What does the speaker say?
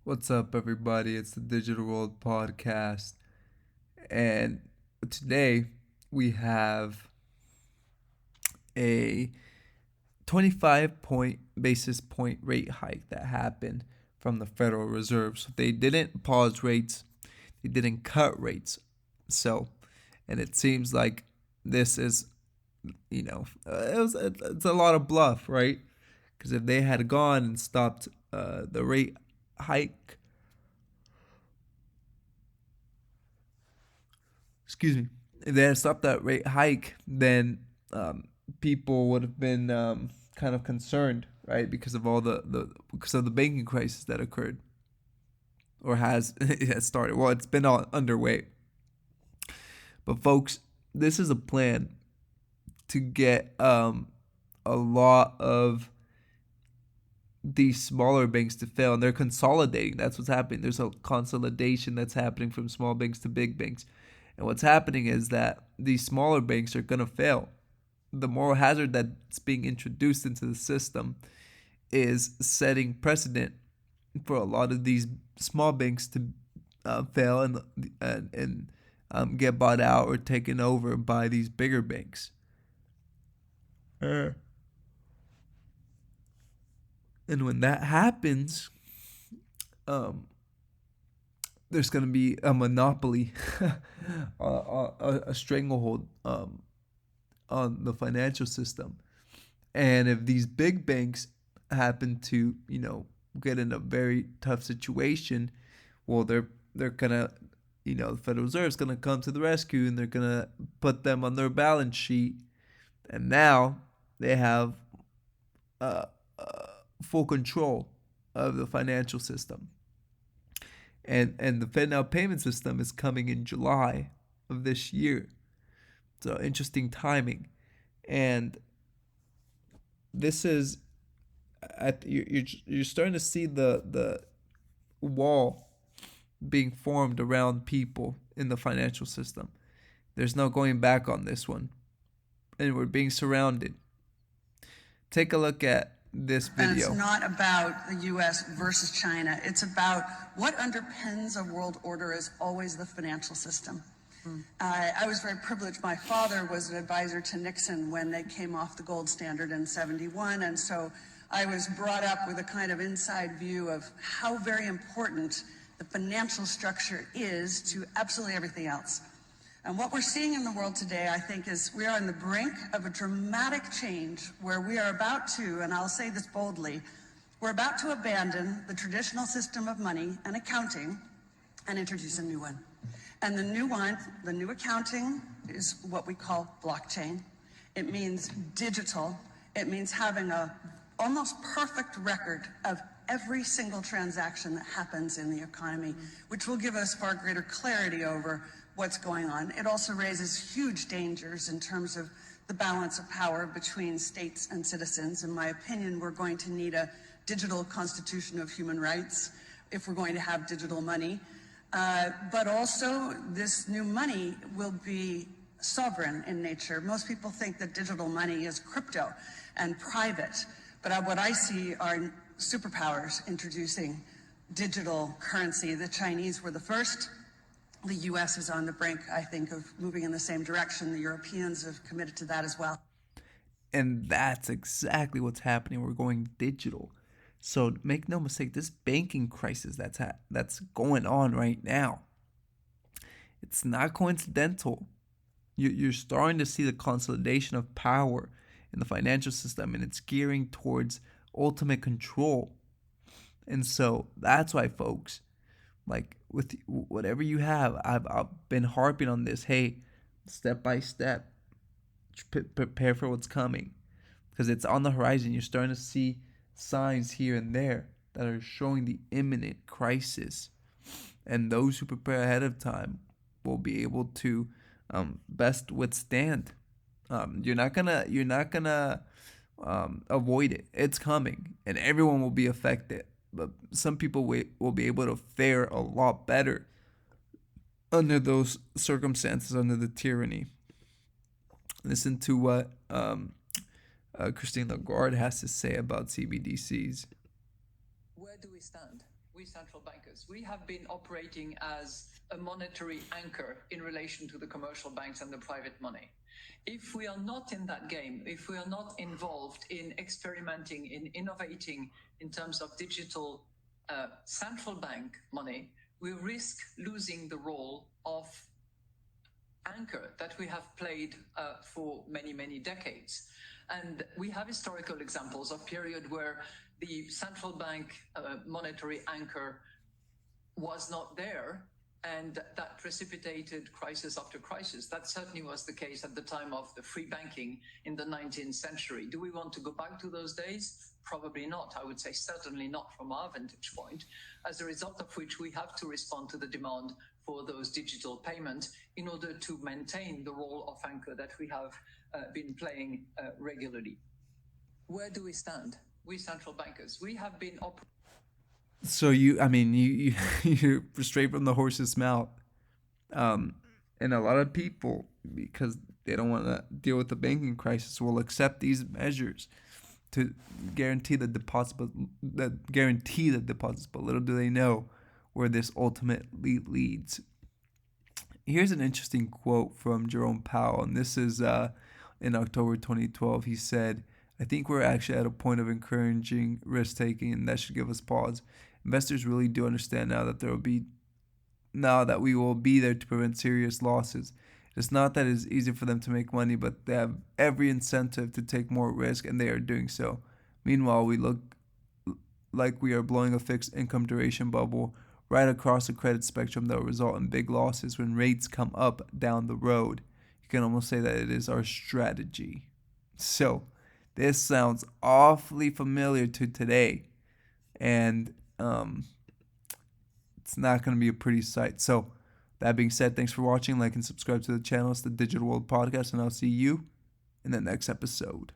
What's up, everybody? It's the Digital World Podcast, and today we have a 25 point basis point rate hike that happened from the Federal Reserve. So they didn't pause rates, they didn't cut rates. So, and it seems like this is, it's a lot of bluff, right? Because if they had gone and stopped the rate hike, excuse me, if they had stopped that rate hike, then people would have been kind of concerned, right, because of all the because of the banking crisis that occurred or has it has started. Well, it's been all underway, but folks, this is a plan to get a lot of these smaller banks to fail, and they're consolidating. That's what's happening. There's a consolidation that's happening from small banks to big banks. And what's happening is that these smaller banks are going to fail. The moral hazard that's being introduced into the system is setting precedent for a lot of these small banks to fail and get bought out or taken over by these bigger banks. Uh, and when that happens, um, there's going to be a monopoly, a stranglehold on the financial system. And if these big banks happen to, get in a very tough situation, well, they're gonna, the Federal Reserve is gonna come to the rescue and they're gonna put them on their balance sheet, and now they have uh, uh, full control of the financial system. And the FedNow payment system is coming in July of this year. So interesting timing, and this is you're starting to see the wall being formed around people in the financial system. There's no going back on this one, and we're being surrounded. Take a look at this video. And it's not about the U.S. versus China. It's about what underpins a world order is always the financial system. I was very privileged. My father was an advisor to Nixon when they came off the gold standard in '71, and so I was brought up with a kind of inside view of how very important the financial structure is to absolutely everything else. And what we're seeing in the world today, I think, is we are on the brink of a dramatic change where we are about to, and I'll say this boldly, we're about to abandon the traditional system of money and accounting and introduce a new one. And the new one, the new accounting, is what we call blockchain. It means digital. It means having a almost perfect record of every single transaction that happens in the economy, which will give us far greater clarity over what's going on. It also raises huge dangers in terms of the balance of power between states and citizens. In my opinion, we're going to need a digital constitution of human rights if we're going to have digital money. But also, this new money will be sovereign in nature. Most people think that digital money is crypto and private, but what I see are superpowers introducing digital currency. The Chinese were the first. The U.S. is on the brink, I think, of moving in the same direction. The Europeans have committed to that as well. And that's exactly what's happening. We're going digital. So make no mistake, this banking crisis that's going on right now, it's not coincidental. You're starting to see the consolidation of power in the financial system, and it's gearing towards ultimate control. And so that's why, folks, like with whatever you have, I've been harping on this. Hey, step by step, prepare for what's coming, because it's on the horizon. You're starting to see signs here and there that are showing the imminent crisis, and those who prepare ahead of time will be able to best withstand. You're not gonna avoid it. It's coming, and everyone will be affected. But some people will be able to fare a lot better under those circumstances, under the tyranny. Listen to what Christine Lagarde has to say about CBDCs. Where do we stand? we central bankers, we have been operating as a monetary anchor in relation to the commercial banks and the private money. If we are not in that game, if we are not involved in experimenting, in innovating in terms of digital central bank money, we risk losing the role of anchor that we have played for many, many decades. And we have historical examples of period where the central bank monetary anchor was not there, and that precipitated crisis after crisis. That certainly was the case at the time of the free banking in the 19th century. Do we want to go back to those days? Probably not. I would say certainly not from our vantage point, as a result of which we have to respond to the demand for those digital payments in order to maintain the role of anchor that we have been playing regularly. Where do we stand? We central bankers, we have been So you're straight from the horse's mouth. And a lot of people, because they don't want to deal with the banking crisis, will accept these measures to guarantee the deposits. But little do they know where this ultimately leads. Here's an interesting quote from Jerome Powell, and this is in October 2012. He said, "I think we're actually at a point of encouraging risk taking, and that should give us pause. Investors really do understand now that we will be there to prevent serious losses. It's not that it's easy for them to make money, but they have every incentive to take more risk, and they are doing so. Meanwhile, we look like we are blowing a fixed income duration bubble right across the credit spectrum that will result in big losses when rates come up down the road. You can almost say that it is our strategy." So this sounds awfully familiar to today, and it's not going to be a pretty sight. So that being said, thanks for watching. Like and subscribe to the channel. It's the Digital World Podcast, and I'll see you in the next episode.